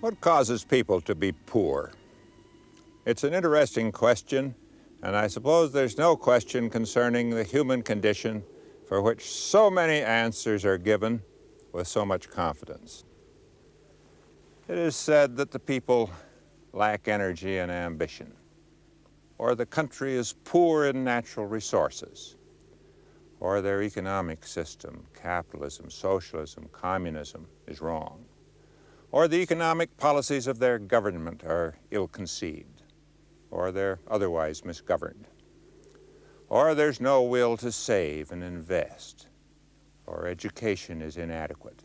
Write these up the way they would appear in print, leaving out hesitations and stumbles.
What causes people to be poor? It's an interesting question, and I suppose there's no question concerning the human condition for which so many answers are given with so much confidence. It is said that the people lack energy and ambition, or the country is poor in natural resources, or their economic system, capitalism, socialism, communism, is wrong, or the economic policies of their government are ill-conceived, or they're otherwise misgoverned, or there's no will to save and invest, or education is inadequate.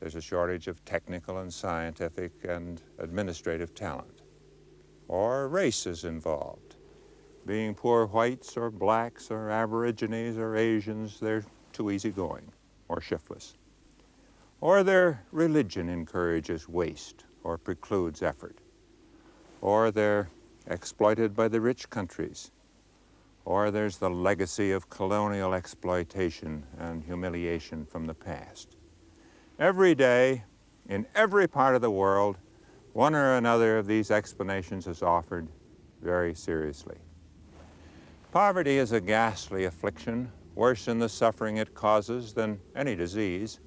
There's a shortage of technical and scientific and administrative talent, or race is involved. Being poor whites or blacks or aborigines or Asians, they're too easygoing or shiftless. Or their religion encourages waste or precludes effort. Or they're exploited by the rich countries. Or there's the legacy of colonial exploitation and humiliation from the past. Every day, in every part of the world, one or another of these explanations is offered very seriously. Poverty is a ghastly affliction, worse in the suffering it causes than any disease,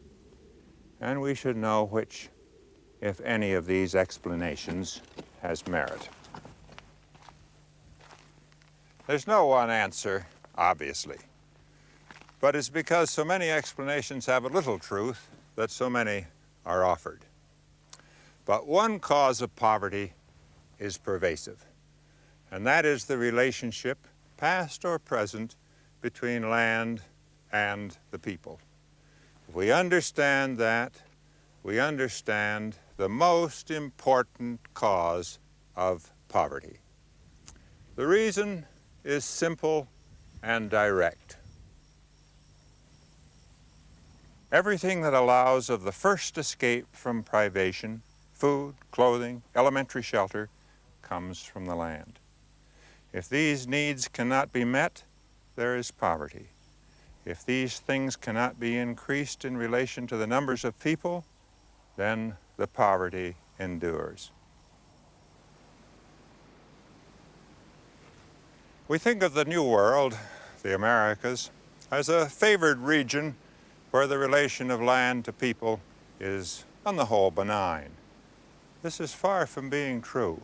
and we should know which, if any, of these explanations has merit. There's no one answer, obviously, but it's because so many explanations have a little truth that so many are offered. But one cause of poverty is pervasive, and that is the relationship, past or present, between land and the people. If we understand that, we understand the most important cause of poverty. The reason is simple and direct. Everything that allows of the first escape from privation, food, clothing, elementary shelter, comes from the land. If these needs cannot be met, there is poverty. If these things cannot be increased in relation to the numbers of people, then the poverty endures. We think of the New World, the Americas, as a favored region where the relation of land to people is, on the whole, benign. This is far from being true.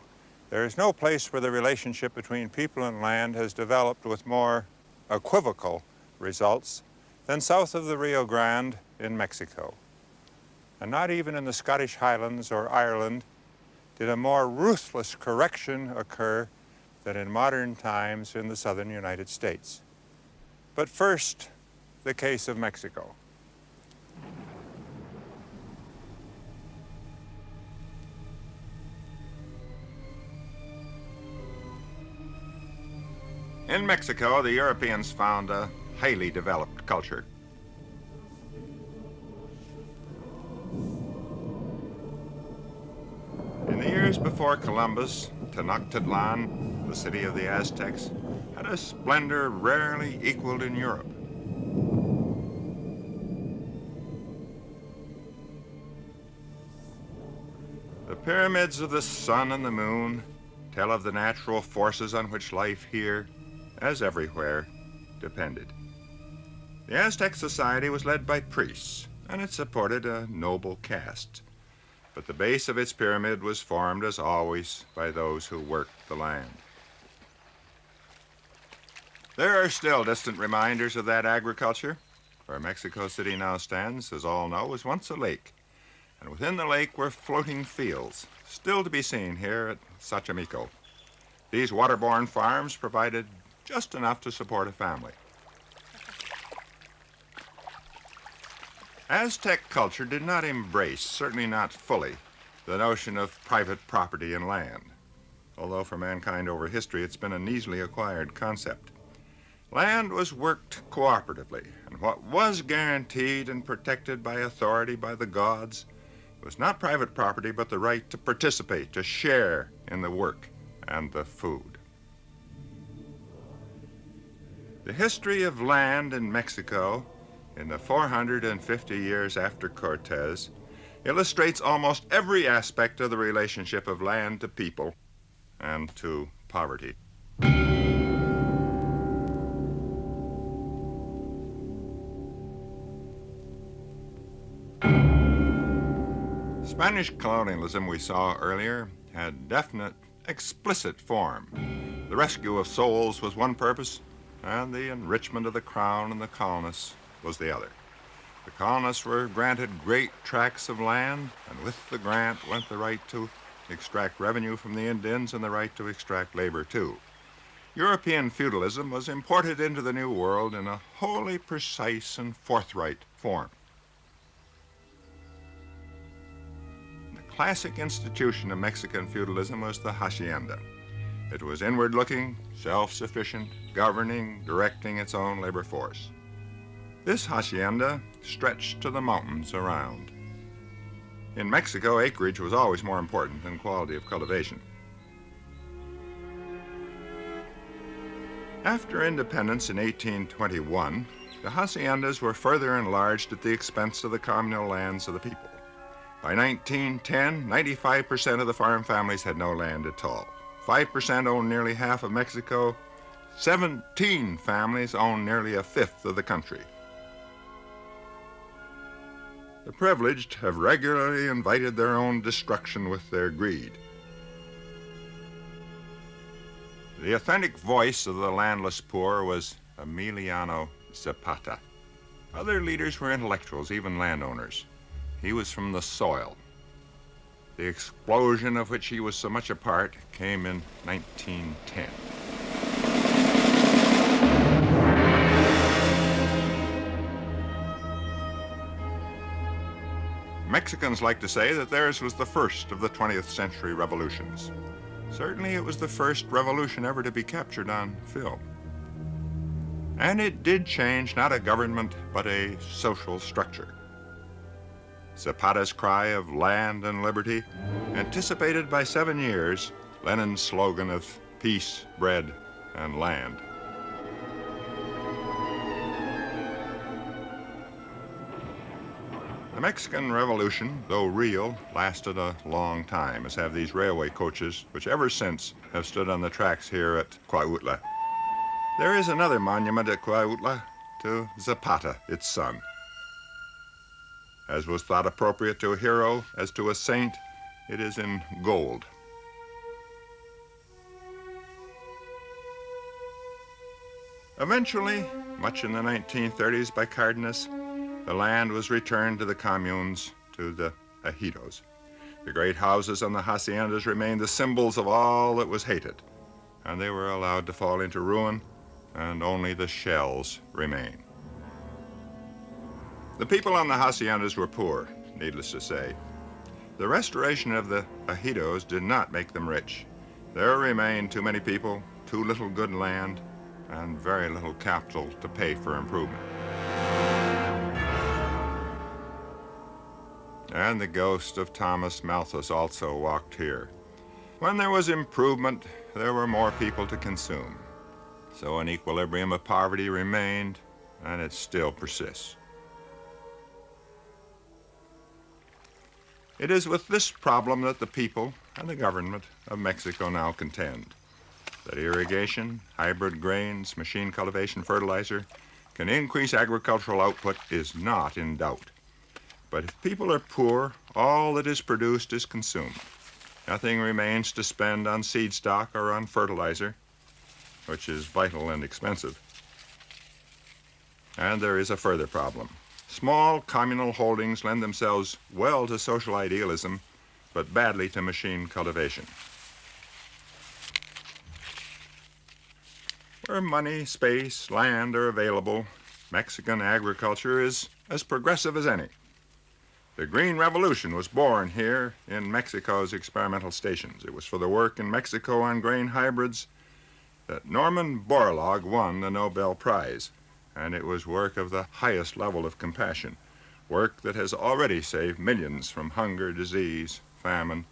There is no place where the relationship between people and land has developed with more equivocal results than south of the Rio Grande in Mexico. And not even in the Scottish Highlands or Ireland did a more ruthless correction occur than in modern times in the southern United States. But first, the case of Mexico. In Mexico, the Europeans found a highly developed culture. In the years before Columbus, Tenochtitlan, the city of the Aztecs, had a splendor rarely equaled in Europe. The pyramids of the sun and the moon tell of the natural forces on which life here, as everywhere, depended. The Aztec society was led by priests, and it supported a noble caste. But the base of its pyramid was formed, as always, by those who worked the land. There are still distant reminders of that agriculture. Where Mexico City now stands, as all know, was once a lake, and within the lake were floating fields, still to be seen here at Xochimilco. These waterborne farms provided just enough to support a family. Aztec culture did not embrace, certainly not fully, the notion of private property in land, although for mankind over history it's been an easily acquired concept. Land was worked cooperatively, and what was guaranteed and protected by authority by the gods was not private property, but the right to participate, to share in the work and the food. The history of land in Mexico in the 450 years after Cortez illustrates almost every aspect of the relationship of land to people and to poverty. Spanish colonialism, we saw earlier, had definite, explicit form. The rescue of souls was one purpose, and the enrichment of the crown and the colonists was the other. The colonists were granted great tracts of land, and with the grant went the right to extract revenue from the Indians and the right to extract labor too. European feudalism was imported into the New World in a wholly precise and forthright form. The classic institution of Mexican feudalism was the hacienda. It was inward-looking, self-sufficient, governing, directing its own labor force. This hacienda stretched to the mountains around. In Mexico, acreage was always more important than quality of cultivation. After independence in 1821, the haciendas were further enlarged at the expense of the communal lands of the people. By 1910, 95% of the farm families had no land at all. 5% owned nearly half of Mexico. 17 families owned nearly a fifth of the country. The privileged have regularly invited their own destruction with their greed. The authentic voice of the landless poor was Emiliano Zapata. Other leaders were intellectuals, even landowners. He was from the soil. The explosion of which he was so much a part came in 1910. Mexicans like to say that theirs was the first of the 20th century revolutions. Certainly it was the first revolution ever to be captured on film. And it did change not a government, but a social structure. Zapata's cry of land and liberty anticipated by 7 years Lenin's slogan of peace, bread, and land. The Mexican Revolution, though real, lasted a long time, as have these railway coaches, which ever since have stood on the tracks here at Cuautla. There is another monument at Cuautla to Zapata, its son. As was thought appropriate to a hero as to a saint, it is in gold. Eventually, much in the 1930s by Cardenas, the land was returned to the communes, to the ejidos. The great houses on the haciendas remained the symbols of all that was hated, and they were allowed to fall into ruin, and only the shells remain. The people on the haciendas were poor, needless to say. The restoration of the ejidos did not make them rich. There remained too many people, too little good land, and very little capital to pay for improvement. And the ghost of Thomas Malthus also walked here. When there was improvement, there were more people to consume. So an equilibrium of poverty remained, and it still persists. It is with this problem that the people and the government of Mexico now contend. That irrigation, hybrid grains, machine cultivation, fertilizer can increase agricultural output is not in doubt. But if people are poor, all that is produced is consumed. Nothing remains to spend on seed stock or on fertilizer, which is vital and expensive. And there is a further problem. Small communal holdings lend themselves well to social idealism, but badly to machine cultivation. Where money, space, land are available, Mexican agriculture is as progressive as any. The Green Revolution was born here in Mexico's experimental stations. It was for the work in Mexico on grain hybrids that Norman Borlaug won the Nobel Prize. And it was work of the highest level of compassion, work that has already saved millions from hunger, disease, famine,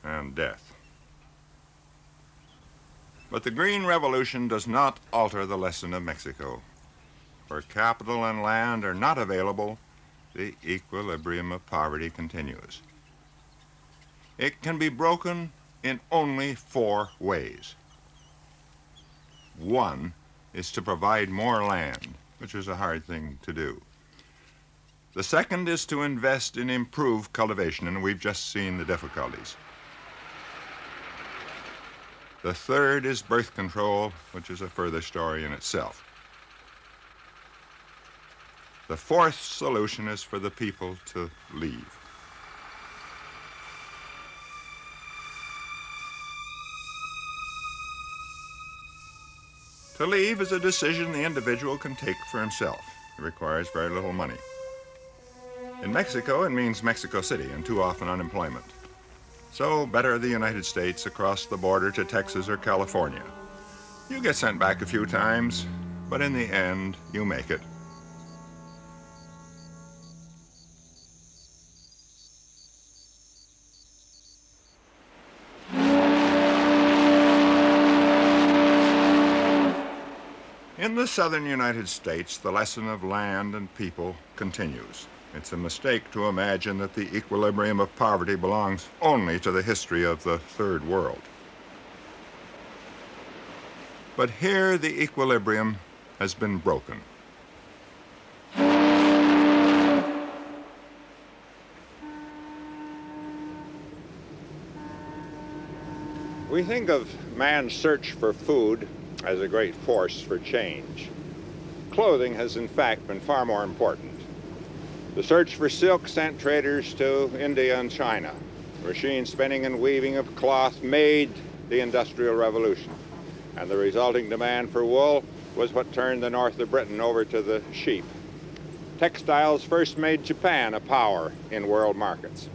and death. But the Green Revolution does not alter the lesson of Mexico. Where capital and land are not available, the equilibrium of poverty continues. It can be broken in only 4 ways. One is to provide more land, which is a hard thing to do. The second is to invest in improved cultivation, and we've just seen the difficulties. The third is birth control, which is a further story in itself. The fourth solution is for the people to leave. To leave is a decision the individual can take for himself. It requires very little money. In Mexico, it means Mexico City and too often unemployment. So better the United States across the border to Texas or California. You get sent back a few times, but in the end, you make it. In the southern United States, the lesson of land and people continues. It's a mistake to imagine that the equilibrium of poverty belongs only to the history of the Third World. But here the equilibrium has been broken. We think of man's search for food as a great force for change. Clothing has in fact been far more important. The search for silk sent traders to India and China. Machine spinning and weaving of cloth made the Industrial Revolution, and the resulting demand for wool was what turned the north of Britain over to the sheep. Textiles first made Japan a power in world markets.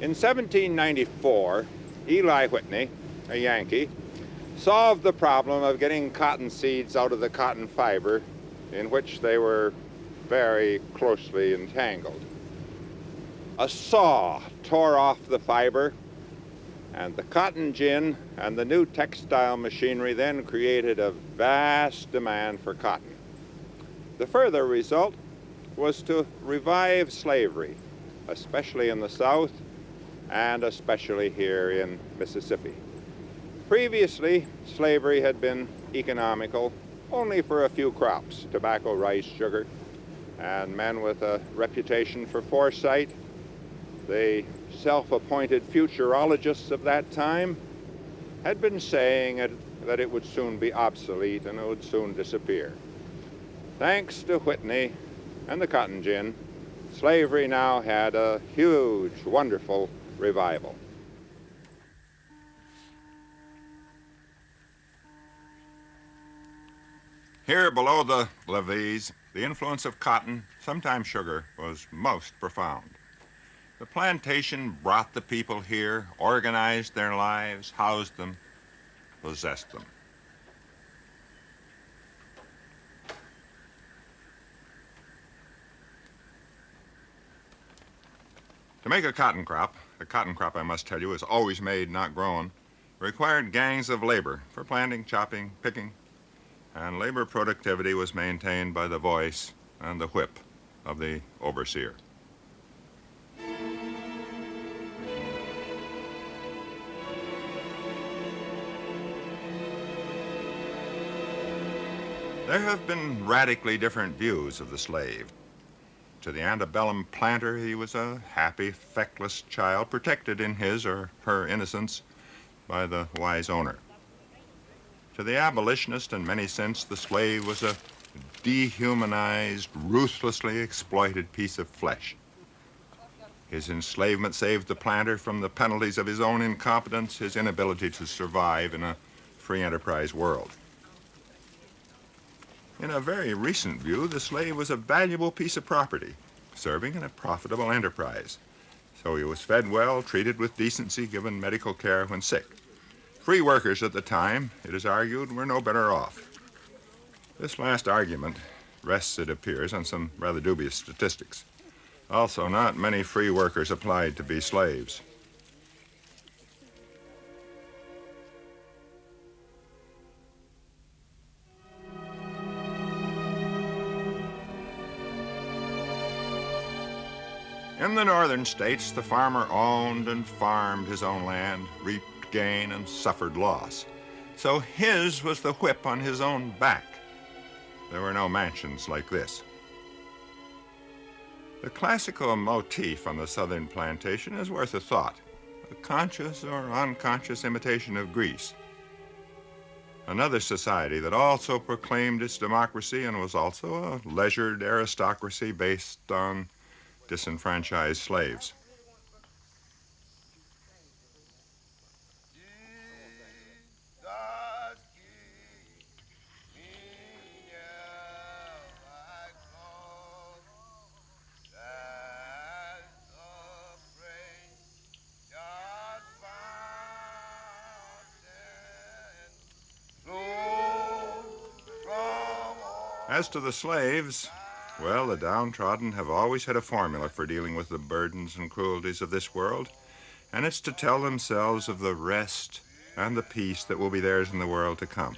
In 1794, Eli Whitney, a Yankee, solved the problem of getting cotton seeds out of the cotton fiber in which they were very closely entangled. A saw tore off the fiber, and the cotton gin and the new textile machinery then created a vast demand for cotton. The further result was to revive slavery, especially in the South and especially here in Mississippi. Previously, slavery had been economical only for a few crops, tobacco, rice, sugar, and men with a reputation for foresight, the self-appointed futurologists of that time, had been saying that it would soon be obsolete and it would soon disappear. Thanks to Whitney and the cotton gin, slavery now had a huge, wonderful revival. Here below the levees, the influence of cotton, sometimes sugar, was most profound. The plantation brought the people here, organized their lives, housed them, possessed them. To make a cotton crop, I must tell you, is always made, not grown, required gangs of labor for planting, chopping, picking, and labor productivity was maintained by the voice and the whip of the overseer. There have been radically different views of the slave. To the antebellum planter, he was a happy, feckless child protected in his or her innocence by the wise owner. To the abolitionist, in many sense, the slave was a dehumanized, ruthlessly exploited piece of flesh. His enslavement saved the planter from the penalties of his own incompetence, his inability to survive in a free enterprise world. In a very recent view, the slave was a valuable piece of property, serving in a profitable enterprise. So he was fed well, treated with decency, given medical care when sick. Free workers at the time, it is argued, were no better off. This last argument rests, it appears, on some rather dubious statistics. Also, not many free workers applied to be slaves. In the northern states, the farmer owned and farmed his own land, reaped gain and suffered loss. So his was the whip on his own back. There were no mansions like this. The classical motif on the southern plantation is worth a thought, a conscious or unconscious imitation of Greece. Another society that also proclaimed its democracy and was also a leisured aristocracy based on disenfranchised slaves. As to the slaves, well, the downtrodden have always had a formula for dealing with the burdens and cruelties of this world, and it's to tell themselves of the rest and the peace that will be theirs in the world to come.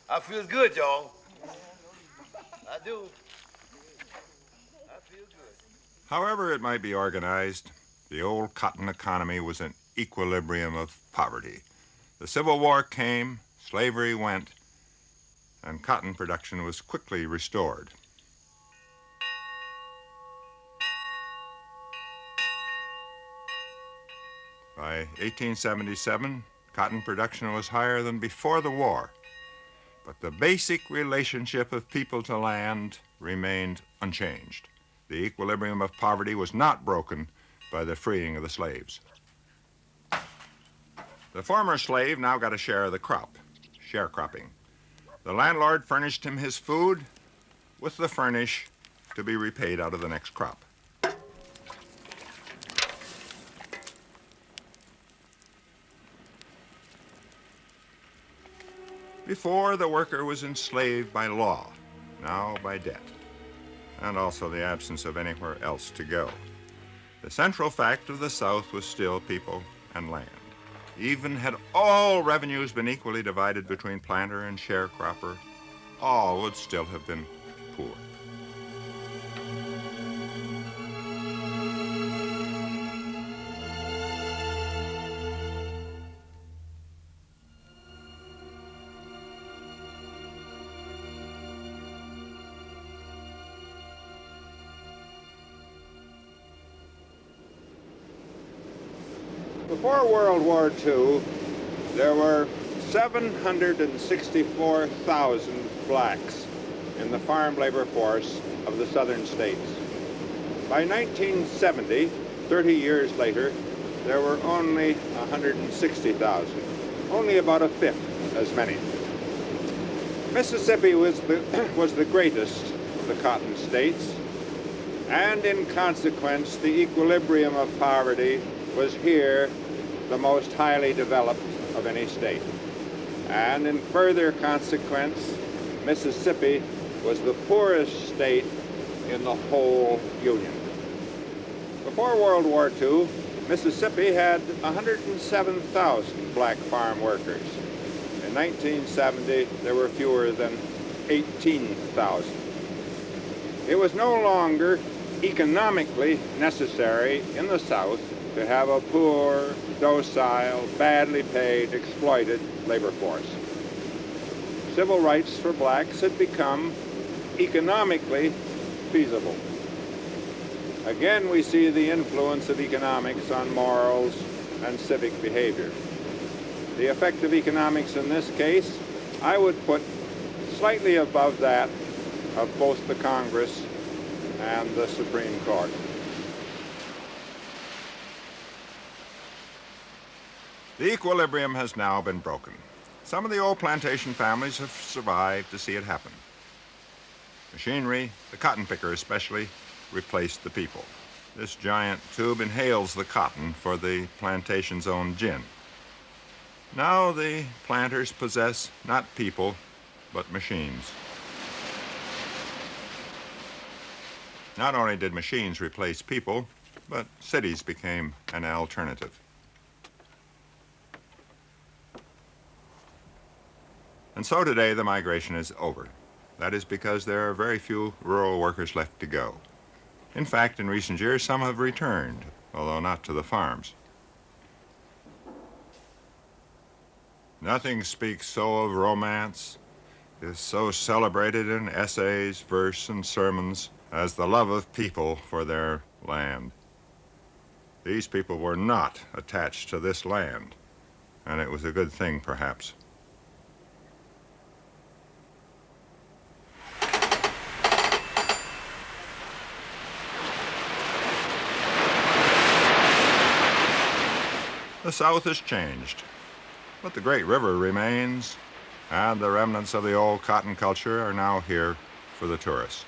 I feel good, y'all. I do. I feel good. However it might be organized, the old cotton economy was an equilibrium of poverty. The Civil War came, slavery went, and cotton production was quickly restored. By 1877, cotton production was higher than before the war. But the basic relationship of people to land remained unchanged. The equilibrium of poverty was not broken by the freeing of the slaves. The former slave now got a share of the crop, sharecropping. The landlord furnished him his food with the furnish to be repaid out of the next crop. Before, the worker was enslaved by law, now by debt, and also the absence of anywhere else to go. The central fact of the South was still people and land. Even had all revenues been equally divided between planter and sharecropper, all would still have been poor. Before World War II, there were 764,000 blacks in the farm labor force of the southern states. By 1970, 30 years later, there were only 160,000, only about a fifth as many. Mississippi was the greatest of the cotton states, and in consequence, the equilibrium of poverty was here the most highly developed of any state. And in further consequence, Mississippi was the poorest state in the whole Union. Before World War II, Mississippi had 107,000 black farm workers. In 1970, there were fewer than 18,000. It was no longer economically necessary in the South to have a poor, docile, badly paid, exploited labor force. Civil rights for blacks had become economically feasible. Again, we see the influence of economics on morals and civic behavior. The effect of economics in this case, I would put slightly above that of both the Congress and the Supreme Court. The equilibrium has now been broken. Some of the old plantation families have survived to see it happen. Machinery, the cotton picker especially, replaced the people. This giant tube inhales the cotton for the plantation's own gin. Now the planters possess not people, but machines. Not only did machines replace people, but cities became an alternative. And so today the migration is over. That is because there are very few rural workers left to go. In fact, in recent years, some have returned, although not to the farms. Nothing speaks so of romance, is so celebrated in essays, verse, and sermons as the love of people for their land. These people were not attached to this land, and it was a good thing, perhaps. The South has changed, but the great river remains, and the remnants of the old cotton culture are now here for the tourists.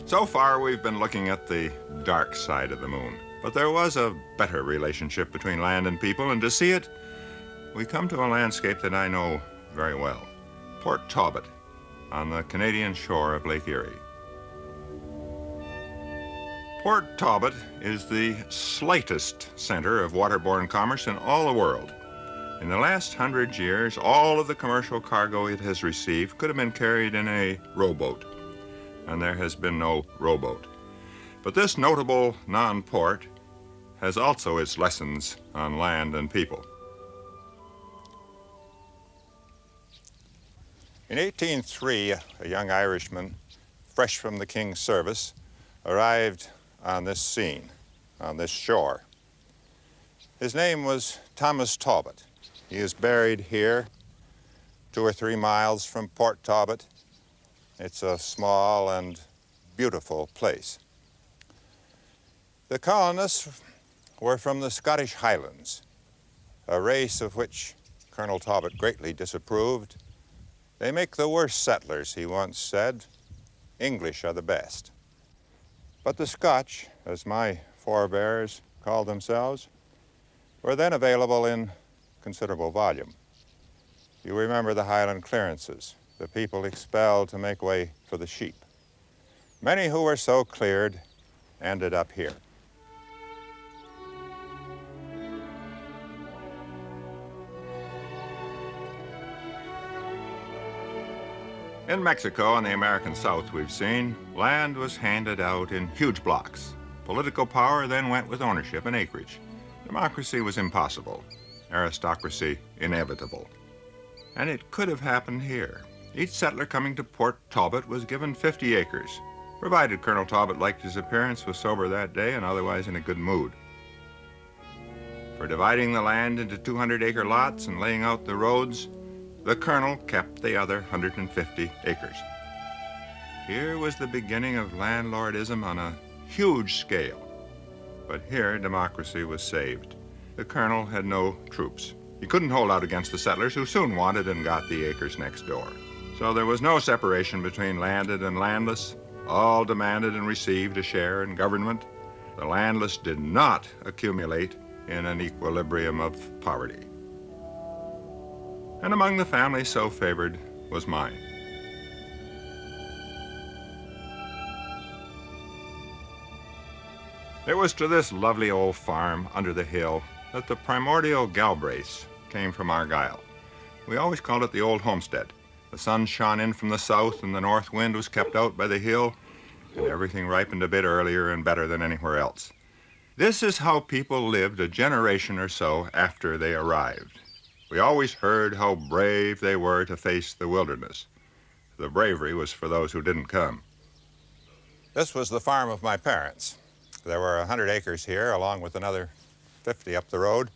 So far, we've been looking at the dark side of the moon. But there was a better relationship between land and people, and to see it, we come to a landscape that I know very well. Port Talbot, on the Canadian shore of Lake Erie. Port Talbot is the slightest center of waterborne commerce in all the world. In the last 100 years, all of the commercial cargo it has received could have been carried in a rowboat, and there has been no rowboat. But this notable non-port has also its lessons on land and people. In 1803, a young Irishman, fresh from the King's service, arrived on this scene, on this shore. His name was Thomas Talbot. He is buried here, 2 or 3 miles from Port Talbot. It's a small and beautiful place. The colonists were from the Scottish Highlands, a race of which Colonel Talbot greatly disapproved. They make the worst settlers, he once said. English are the best. But the Scotch, as my forebears called themselves, were then available in considerable volume. You remember the Highland clearances, the people expelled to make way for the sheep. Many who were so cleared ended up here. In Mexico and the American South, we've seen, land was handed out in huge blocks. Political power then went with ownership and acreage. Democracy was impossible, aristocracy inevitable. And it could have happened here. Each settler coming to Port Talbot was given 50 acres, provided Colonel Talbot liked his appearance, was sober that day, and otherwise in a good mood. For dividing the land into 200-acre lots and laying out the roads, the colonel kept the other 150 acres. Here was the beginning of landlordism on a huge scale. But here, democracy was saved. The colonel had no troops. He couldn't hold out against the settlers, who soon wanted and got the acres next door. So there was no separation between landed and landless. All demanded and received a share in government. The landless did not accumulate in an equilibrium of poverty. And among the families so favored was mine. It was to this lovely old farm under the hill that the primordial Galbraiths came from Argyll. We always called it the old homestead. The sun shone in from the south and the north wind was kept out by the hill, and everything ripened a bit earlier and better than anywhere else. This is how people lived a generation or so after they arrived. We always heard how brave they were to face the wilderness. The bravery was for those who didn't come. This was the farm of my parents. There were 100 acres here, along with another 50 up the road.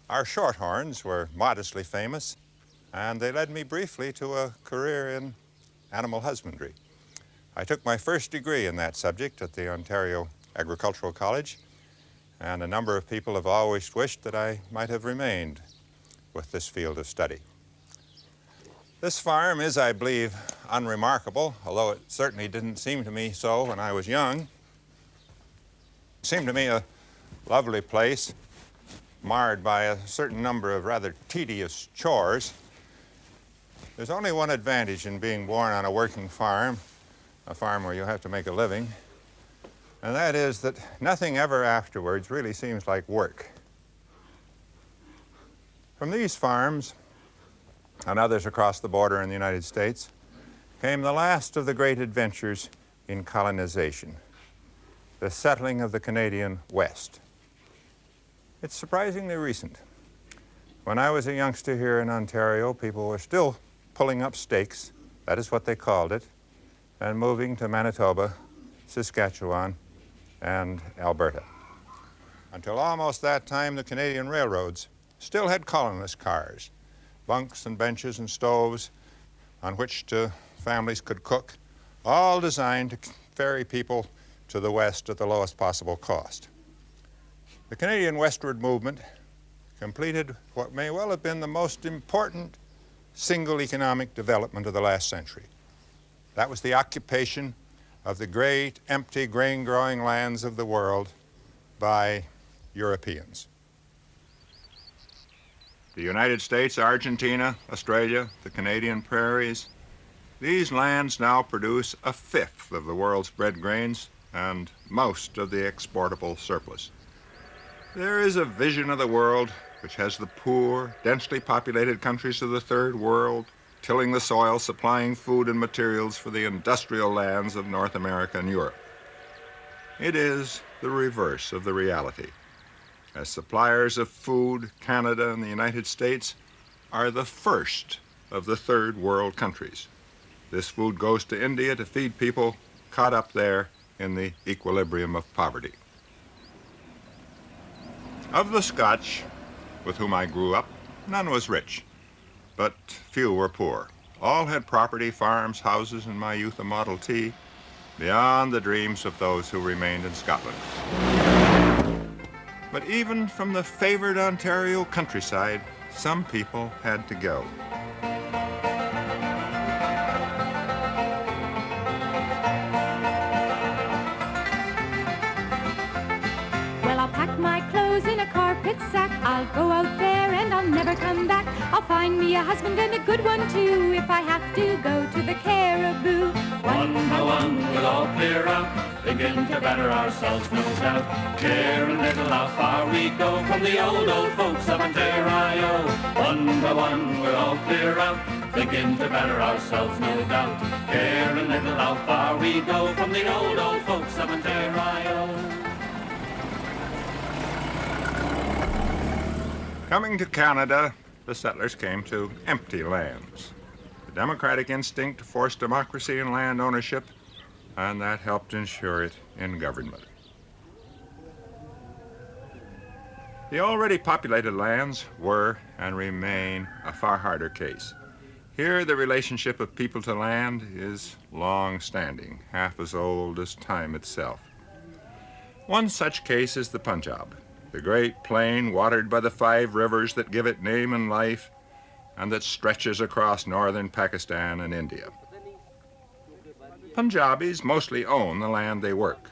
Our shorthorns were modestly famous, and they led me briefly to a career in animal husbandry. I took my first degree in that subject at the Ontario Agricultural College, and a number of people have always wished that I might have remained with this field of study. This farm is, I believe, unremarkable, although it certainly didn't seem to me so when I was young. It seemed to me a lovely place, marred by a certain number of rather tedious chores. There's only one advantage in being born on a working farm, a farm where you have to make a living, and that is that nothing ever afterwards really seems like work. From these farms, and others across the border in the United States, came the last of the great adventures in colonization, the settling of the Canadian West. It's surprisingly recent. When I was a youngster here in Ontario, people were still pulling up stakes, that is what they called it, and moving to Manitoba, Saskatchewan, and Alberta. Until almost that time, the Canadian railroads still had colonist cars, bunks and benches and stoves on which families could cook, all designed to ferry people to the west at the lowest possible cost. The Canadian westward movement completed what may well have been the most important single economic development of the last century. That was the occupation of the great, empty, grain-growing lands of the world by Europeans. The United States, Argentina, Australia, the Canadian prairies, these lands now produce a fifth of the world's bread grains and most of the exportable surplus. There is a vision of the world which has the poor, densely populated countries of the Third World tilling the soil, supplying food and materials for the industrial lands of North America and Europe. It is the reverse of the reality. As suppliers of food, Canada and the United States are the first of the Third World countries. This food goes to India to feed people caught up there in the equilibrium of poverty. Of the Scotch with whom I grew up, none was rich, but few were poor. All had property, farms, houses, in my youth a Model T, beyond the dreams of those who remained in Scotland. But even from the favored Ontario countryside, some people had to go. Well, I'll pack my clothes in a carpet sack. I'll go out there and I'll never come back. I'll find me a husband and a good one too, if I have to go to the Caribou. One by one we'll all clear out, thinking to better ourselves, no doubt. Care a little how far we go from the old folks of Ontario. One by one we'll all clear out, thinking to better ourselves, no doubt. Care a little how far we go from the old folks of Ontario. Coming to Canada, the settlers came to empty lands. The democratic instinct forced democracy in land ownership, and that helped ensure it in government. The already populated lands were and remain a far harder case. Here, the relationship of people to land is long-standing, half as old as time itself. One such case is the Punjab, the great plain watered by the 5 rivers that give it name and life, and that stretches across northern Pakistan and India. Punjabis mostly own the land they work.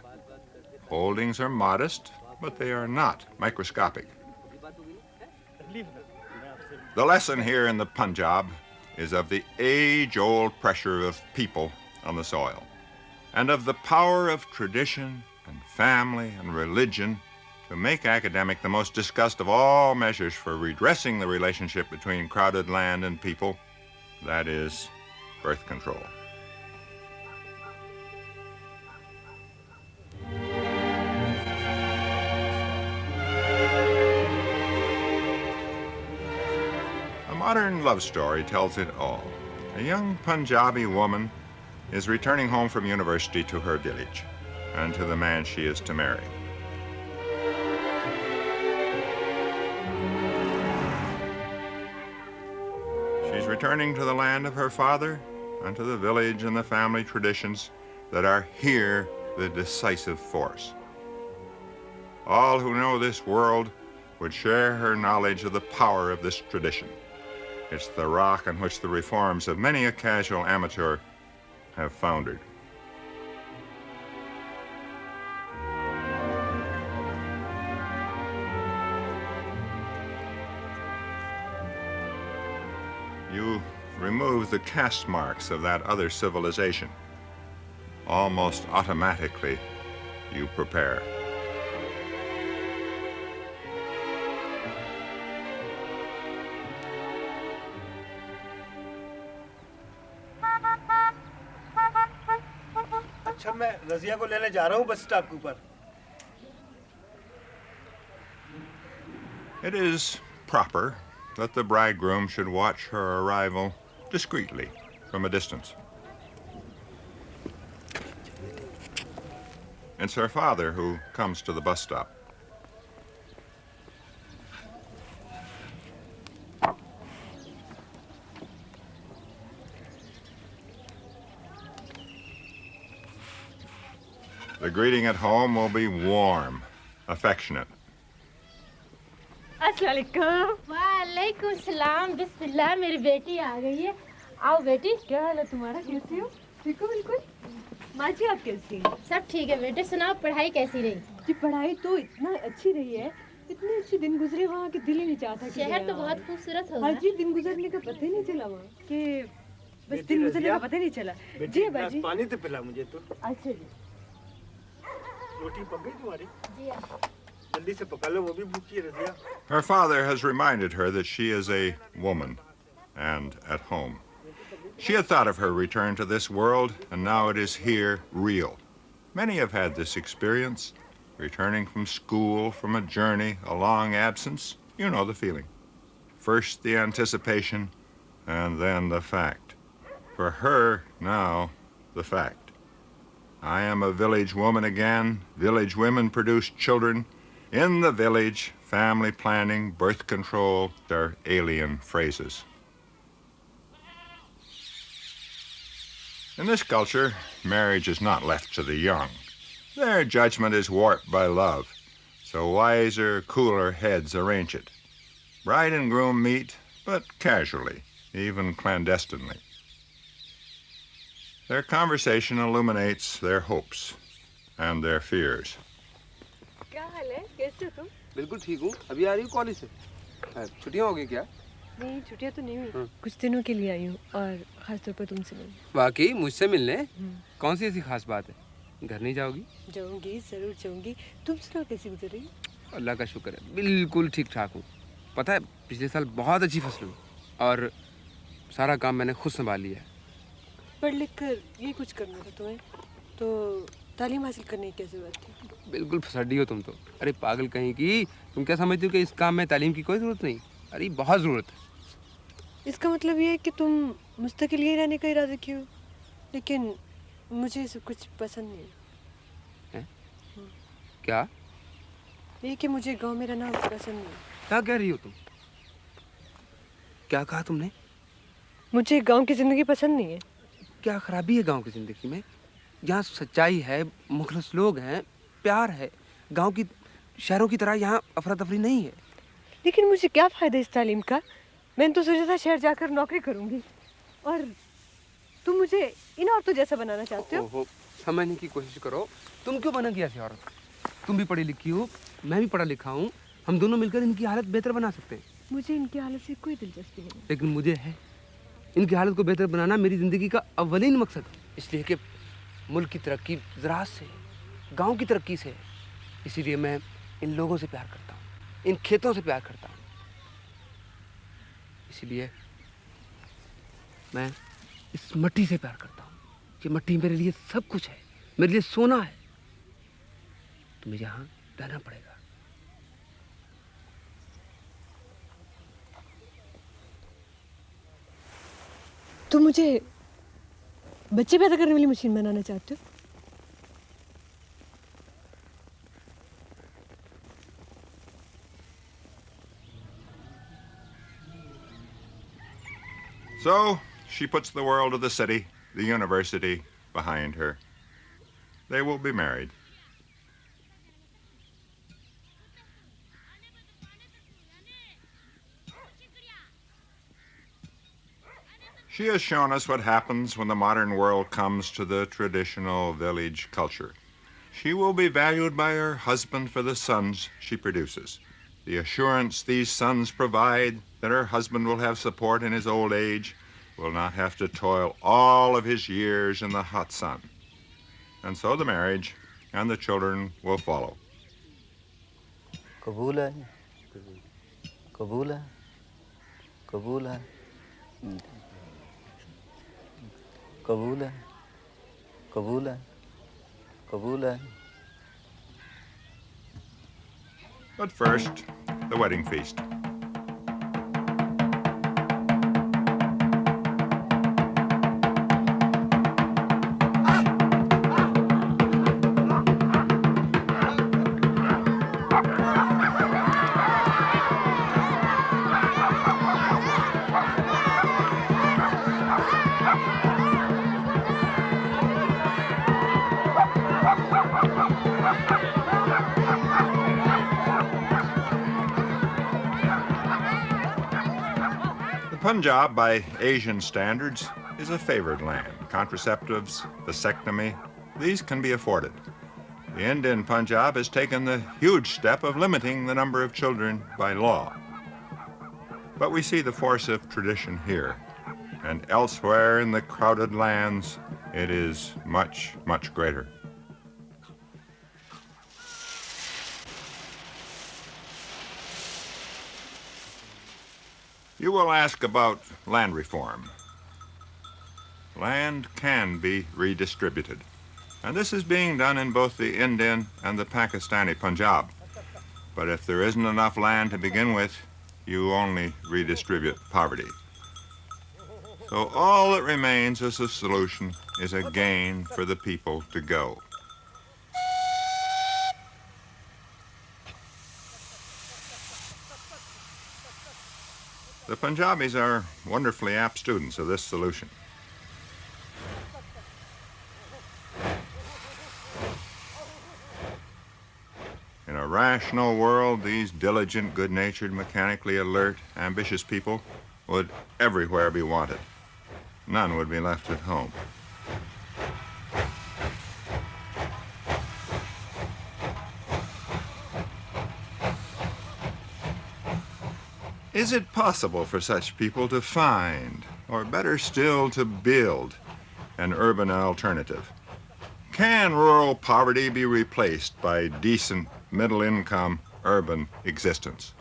Holdings are modest, but they are not microscopic. The lesson here in the Punjab is of the age-old pressure of people on the soil, and of the power of tradition and family and religion to make academic the most discussed of all measures for redressing the relationship between crowded land and people, that is, birth control. A modern love story tells it all. A young Punjabi woman is returning home from university to her village and to the man she is to marry. She's returning to the land of her father and to the village and the family traditions that are here the decisive force. All who know this world would share her knowledge of the power of this tradition. It's the rock on which the reforms of many a casual amateur have foundered. You remove the caste marks of that other civilization. Almost automatically, you prepare. अच्छा मैं रजिया को लेने जा रहा हूँ bus stop के ऊपर. It is proper that the bridegroom should watch her arrival discreetly from a distance. It's her father who comes to the bus stop. The greeting at home will be warm, affectionate. अस्सलाम वालेकुम. वालेकुम सलाम. बिस्मिल्लाह, मेरी बेटी आ गई है. आओ बेटी. क्या हाल है तुम्हारा? कैसी हो? ठीक हो बिल्कुल. माँ जी आप कैसी हैं? सब ठीक है बेटे. सुनाओ पढ़ाई कैसी रही? जी पढ़ाई तो इतना अच्छी रही है. इतने अच्छे दिन गुजरे वहाँ के दिल ही नहीं चाहता कि शहर तो बहुत खूबसूरत होगा. हाँ जी दिन गुजरने का पता ही नहीं चला वहाँ कि बस दिन गुजरने का पता ही नहीं चला. जी बाजी. पानी तो पिला मुझे तो. अच्छा जी. रोटी पक गई तुम्हारी? जी. जल्दी से पका लो, वो भी भूखी है Razia. Her father has reminded her that she is a woman and at home. She had thought of her return to this world, and now it is here, real. Many have had this experience, returning from school, from a journey, a long absence. You know the feeling. First the anticipation, and then the fact. For her, now, the fact. I am a village woman again. Village women produce children. In the village, family planning, birth control are alien phrases. In this culture, marriage is not left to the young. Their judgment is warped by love, so wiser, cooler heads arrange it. Bride and groom meet, but casually, even clandestinely. Their conversation illuminates their hopes and their fears. क्या हाल है? कैसे हो तुम? बिल्कुल ठीक हूँ. अभी आ रही हूँ कॉलेज से. छुट्टियाँ हो गई क्या? नहीं छुट्टियाँ तो नहीं हुई. कुछ दिनों के लिए आई हूँ और खास तौर पर तुमसे मिलने. वाकई मुझसे मिलने? कौन सी ऐसी खास बात है? घर नहीं जाओगी? जाऊँगी जरूर जाऊँगी. तुम सुनाओ कैसी गुजर रही? अल्लाह का शुक्र है बिल्कुल ठीक ठाक हूँ. पता है पिछले साल बहुत अच्छी फसल हुई और सारा काम मैंने खुद संभाल लिया है. पढ़ लिख कर ये कुछ करना था तुम्हें तो तालीम हासिल करने की क्या जरूरत थी? बिल्कुल फसड्डी हो तुम तो. अरे पागल कहीं की. तुम क्या समझती हो कि इस काम में तालीम की कोई ज़रूरत नहीं? अरे बहुत ज़रूरत है. इसका मतलब ये है कि तुम मुस्तकिल ही रहने का इरादा किए हो. लेकिन मुझे सब कुछ पसंद नहीं है. क्या? ये कि मुझे गांव में रहना पसंद नहीं. क्या कह रही हो तुम? क्या कहा तुमने? मुझे गांव की ज़िंदगी पसंद नहीं है. क्या खराबी है गांव की ज़िंदगी में? यहाँ सच्चाई है, मुखलस लोग हैं, प्यार है. गांव की शहरों की तरह यहाँ अफरा तफरी नहीं है. लेकिन मुझे क्या फ़ायदा इस तालीम का? मैंने तो सोचा था शहर जाकर नौकरी करूँगी और तुम मुझे इन औरतों जैसा बनाना चाहते हो. ओहो, समझने की कोशिश करो. तुम क्यों बनेगी ऐसी औरत? तुम भी पढ़ी लिखी हो, मैं भी पढ़ा लिखा हूँ. हम दोनों मिलकर इनकी हालत बेहतर बना सकते हैं. मुझे इनकी हालत से कोई दिलचस्पी नहीं. लेकिन मुझे है. इनकी हालत को बेहतर बनाना मेरी ज़िंदगी का अव्वलीन मकसद है. इसलिए कि मुल्क की तरक्की ज़राअत से, गांव की तरक्की से. इसीलिए मैं इन लोगों से प्यार करता हूँ, इन खेतों से प्यार करता हूँ. इसीलिए मैं इस मिट्टी से प्यार करता हूँ. ये मिट्टी मेरे लिए सब कुछ है, मेरे लिए सोना है. तुम्हें यहाँ रहना पड़ेगा. तुम मुझे बच्चे पैदा करने वाली मशीन बनाना चाहते हो? So she puts the world of the city, the university, behind her. They will be married. She has shown us what happens when the modern world comes to the traditional village culture. She will be valued by her husband for the sons she produces. The assurance these sons provide that her husband will have support in his old age, will not have to toil all of his years in the hot sun. And so the marriage and the children will follow. Kabula, Kabula, Kabula, Kabula, Kabula, Kabula. But first, the wedding feast. Punjab, by Asian standards, is a favored land. Contraceptives, vasectomy, these can be afforded. The Indian Punjab has taken the huge step of limiting the number of children by law. But we see the force of tradition here, and elsewhere in the crowded lands, it is much, much greater. You will ask about land reform. Land can be redistributed, and this is being done in both the Indian and the Pakistani Punjab. But if there isn't enough land to begin with, you only redistribute poverty. So all that remains as a solution is a gain for the people to go. The Punjabis are wonderfully apt students of this solution. In a rational world, these diligent, good-natured, mechanically alert, ambitious people would everywhere be wanted. None would be left at home. Is it possible for such people to find, or better still, to build an urban alternative? Can rural poverty be replaced by decent, middle-income, urban existence?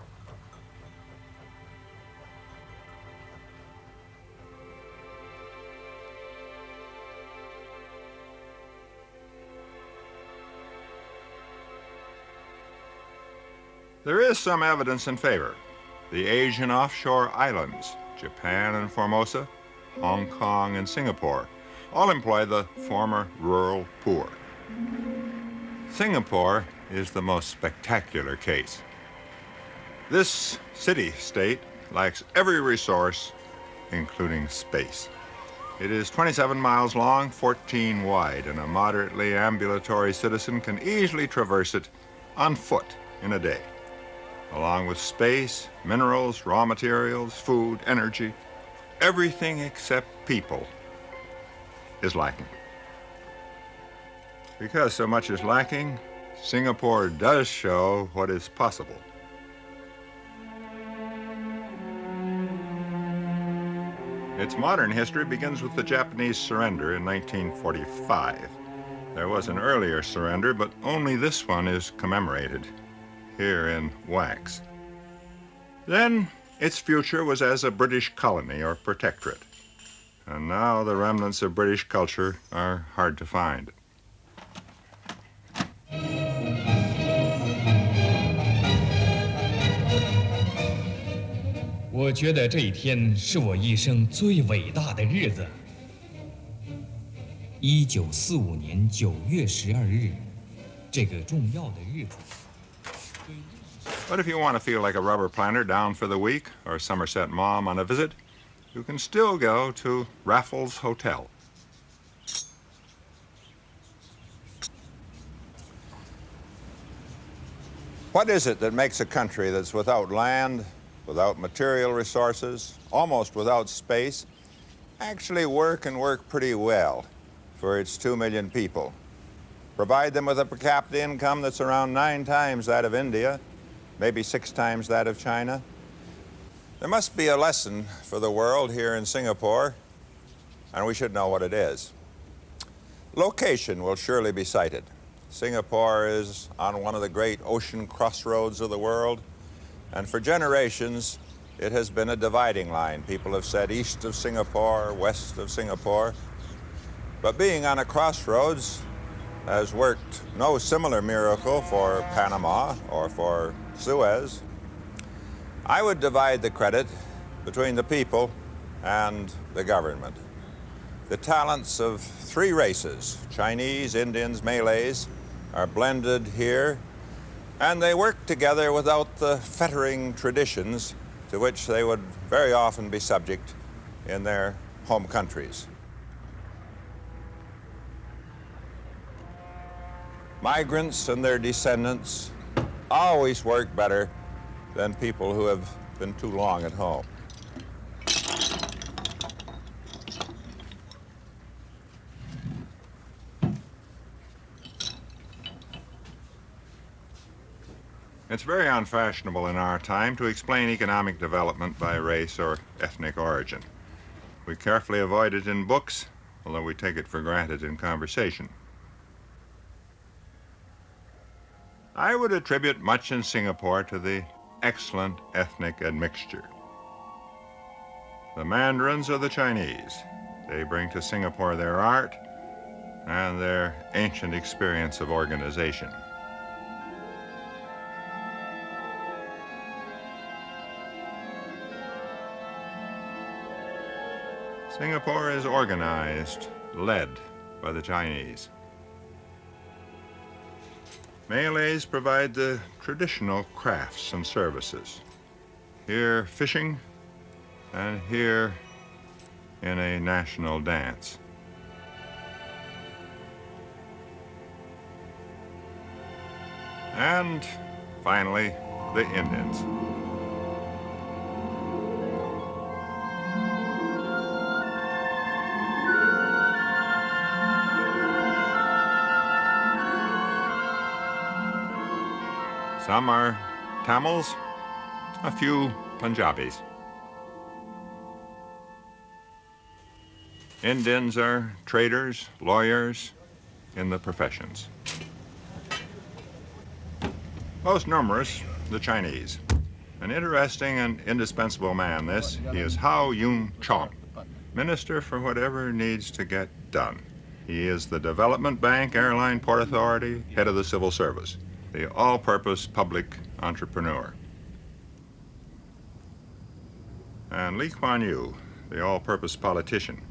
There is some evidence in favor. The Asian offshore islands, Japan and Formosa, Hong Kong and Singapore, all employ the former rural poor. Singapore is the most spectacular case. This city-state lacks every resource, including space. It is 27 miles long, 14 wide, and a moderately ambulatory citizen can easily traverse it on foot in a day. Along with space, minerals, raw materials, food, energy, everything except people is lacking. Because so much is lacking, Singapore does show what is possible. Its modern history begins with the Japanese surrender in 1945. There was an earlier surrender, but only this one is commemorated here in wax. Then its future was as a British colony or protectorate. And now the remnants of British culture are hard to find. 我觉得这一天是我一生最伟大的日子。1945年9月12日，这个重要的日子。But if you want to feel like a rubber planter down for the week or Somerset Maugham on a visit, you can still go to Raffles Hotel. What is it that makes a country that's without land, without material resources, almost without space, actually work and work pretty well for its 2 million people? Provide them with a per capita income that's around 9 times that of India, maybe 6 times that of China. There must be a lesson for the world here in Singapore, and we should know what it is. Location will surely be cited. Singapore is on one of the great ocean crossroads of the world, and for generations it has been a dividing line. People have said east of Singapore, west of Singapore. But being on a crossroads has worked no similar miracle for Panama or for Suez. I would divide the credit between the people and the government. The talents of 3 races, Chinese, Indians, Malays, are blended here, and they work together without the fettering traditions to which they would very often be subject in their home countries. Migrants and their descendants always work better than people who have been too long at home. It's very unfashionable in our time to explain economic development by race or ethnic origin. We carefully avoid it in books, although we take it for granted in conversation. I would attribute much in Singapore to the excellent ethnic admixture. The Mandarins are the Chinese. They bring to Singapore their art and their ancient experience of organization. Singapore is organized, led by the Chinese. Malays provide the traditional crafts and services. Here fishing, and here in a national dance. And finally, the Indians. Some are Tamils, a few Punjabis. Indians are traders, lawyers, in the professions. Most numerous, the Chinese. An interesting and indispensable man, this. He is Hao Yun Chong, minister for whatever needs to get done. He is the Development Bank, Airline Port Authority, head of the civil service, the all-purpose public entrepreneur. And Lee Kuan Yew, the all-purpose politician.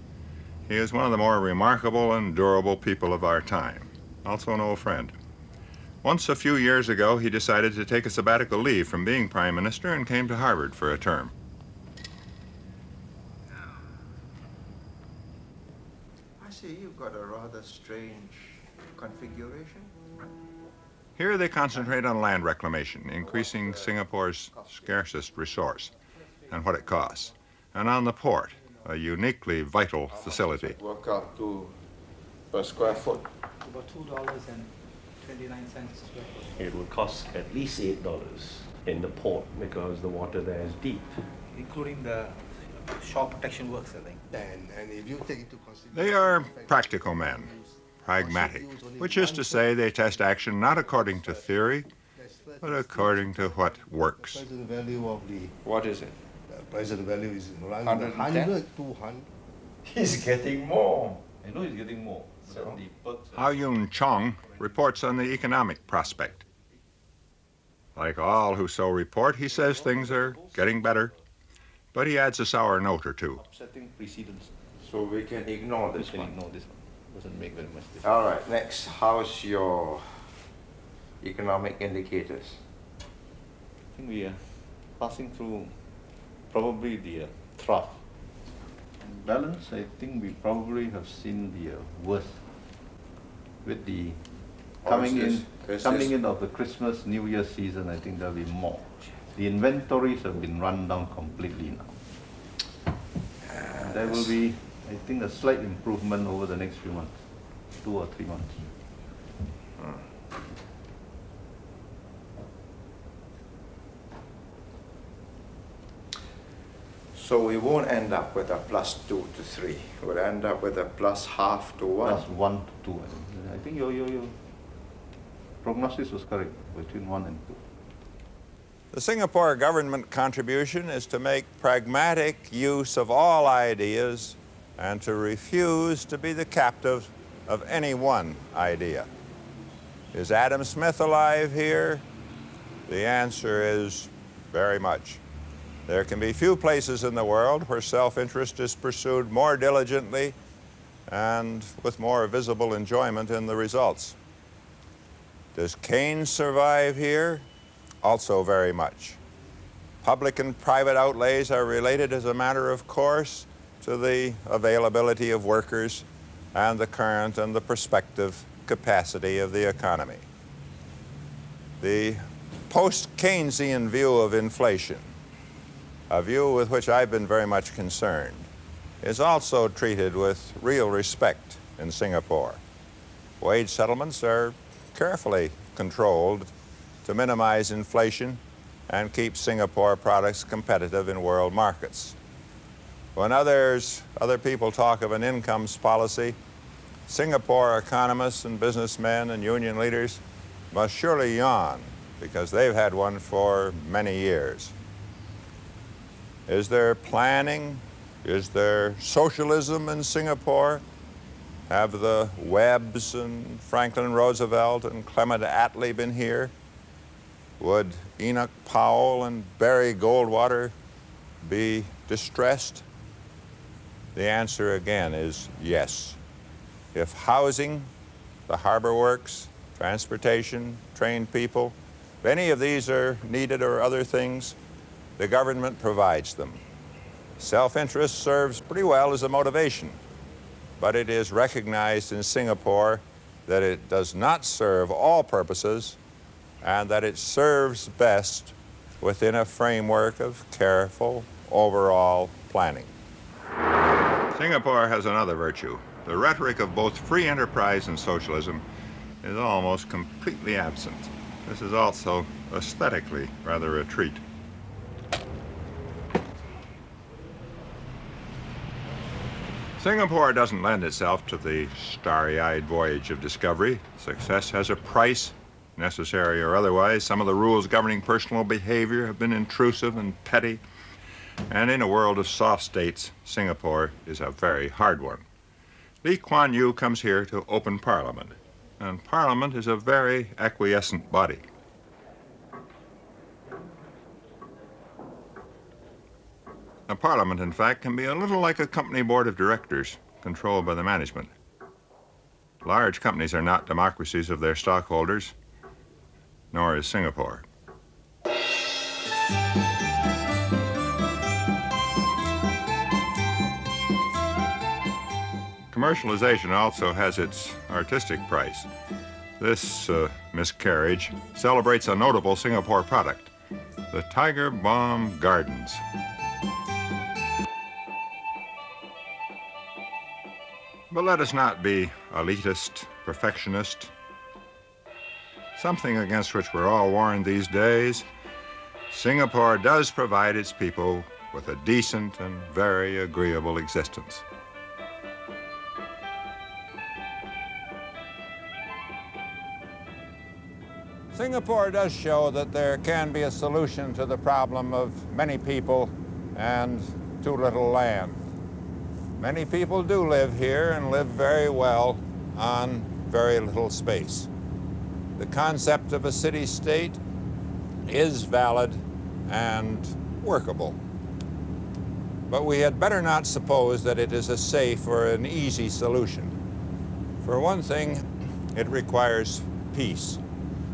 He is one of the more remarkable and durable people of our time, also an old friend. Once a few years ago, he decided to take a sabbatical leave from being prime minister and came to Harvard for a term. I see you've got a rather strange configuration. Here they concentrate on land reclamation, increasing Singapore's scarcest resource and what it costs. And on the port, a uniquely vital facility. Work out to per square foot. About $2.29 a square foot. It would cost at least $8 in the port because the water there is deep. Including the shore protection works, I think. And if you take into consideration... They are practical men, pragmatic, which is to say they test action not according to theory, but according to what works. The value of the... What is it? The present value is around 110? 200. He's getting more. I know he's getting more. 70 bucks. Hao Yun Chong reports on the economic prospect. Like all who so report, he says things are getting better. But he adds a sour note or two. Upsetting precedents. So we can ignore this We can one. ignore this one. Doesn't make very much difference. All right, next, how's your economic indicators? I think we are passing through probably the trough. And balance, I think we probably have seen the worst with the coming in of the Christmas, New Year season. I think there'll be more. The inventories have been run down completely now. And there will be, I think, a slight improvement over the next few months, 2 or 3 months. So we won't end up with a +2 to 3. We'll end up with a +0.5 to 1. +1 to 2. I think your prognosis was correct, between 1 and 2. The Singapore government contribution is to make pragmatic use of all ideas and to refuse to be the captive of any one idea. Is Adam Smith alive here? The answer is very much. There can be few places in the world where self-interest is pursued more diligently and with more visible enjoyment in the results. Does Keynes survive here? Also very much. Public and private outlays are related as a matter of course to the availability of workers and the current and the prospective capacity of the economy. The post-Keynesian view of inflation, a view with which I've been very much concerned, is also treated with real respect in Singapore. Wage settlements are carefully controlled to minimize inflation and keep Singapore products competitive in world markets. When other people talk of an incomes policy, Singapore economists and businessmen and union leaders must surely yawn because they've had one for many years. Is there planning? Is there socialism in Singapore? Have the Webbs and Franklin Roosevelt and Clement Attlee been here? Would Enoch Powell and Barry Goldwater be distressed? The answer again is yes. If housing, the harbor works, transportation, trained people, if any of these are needed or other things, the government provides them. Self-interest serves pretty well as a motivation, but it is recognized in Singapore that it does not serve all purposes and that it serves best within a framework of careful overall planning. Singapore has another virtue. The rhetoric of both free enterprise and socialism is almost completely absent. This is also aesthetically rather a treat. Singapore doesn't lend itself to the starry-eyed voyage of discovery. Success has a price, necessary or otherwise. Some of the rules governing personal behavior have been intrusive and petty. And in a world of soft states, Singapore is a very hard one. Lee Kuan Yew comes here to open Parliament, and Parliament is a very acquiescent body. A Parliament, in fact, can be a little like a company board of directors controlled by the management. Large companies are not democracies of their stockholders, nor is Singapore. Commercialization also has its artistic price. This miscarriage celebrates a notable Singapore product, the Tiger Balm Gardens. But let us not be elitist, perfectionist. Something against which we're all warned these days. Singapore does provide its people with a decent and very agreeable existence. Singapore does show that there can be a solution to the problem of many people and too little land. Many people do live here and live very well on very little space. The concept of a city-state is valid and workable. but we had better not suppose that it is a safe or an easy solution. For one thing, it requires peace.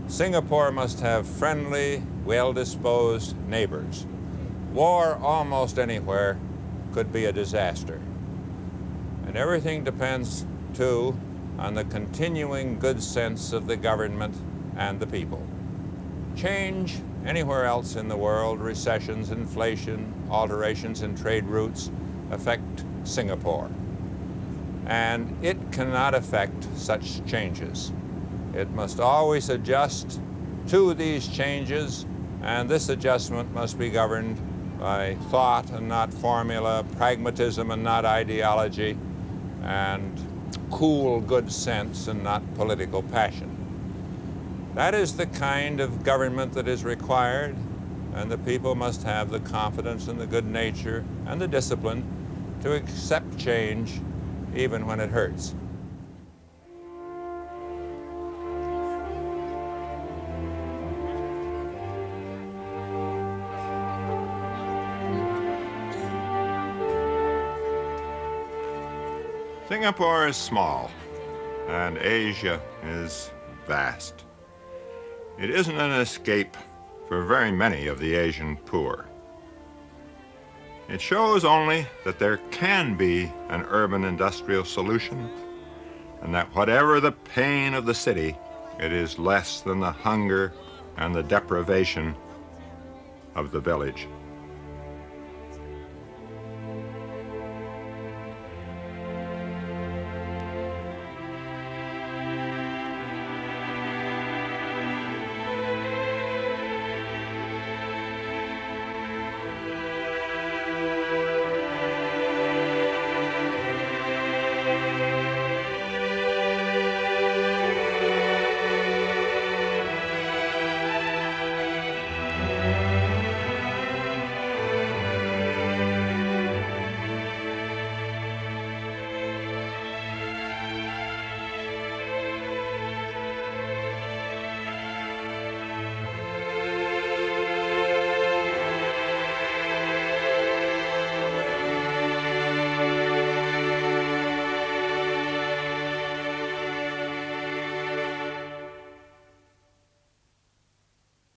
Singapore must have friendly, well-disposed neighbors. War almost anywhere could be a disaster. And everything depends, too, on the continuing good sense of the government and the people. Change anywhere else in the world, recessions, inflation, alterations in trade routes, affect Singapore. And it cannot affect such changes. It must always adjust to these changes, and this adjustment must be governed by thought and not formula, pragmatism and not ideology, and cool good sense and not political passion. That is the kind of government that is required, and the people must have the confidence and the good nature and the discipline to accept change even when it hurts. Singapore is small, and Asia is vast. It isn't an escape for very many of the Asian poor. It shows only that there can be an urban industrial solution, and that whatever the pain of the city, it is less than the hunger and the deprivation of the village.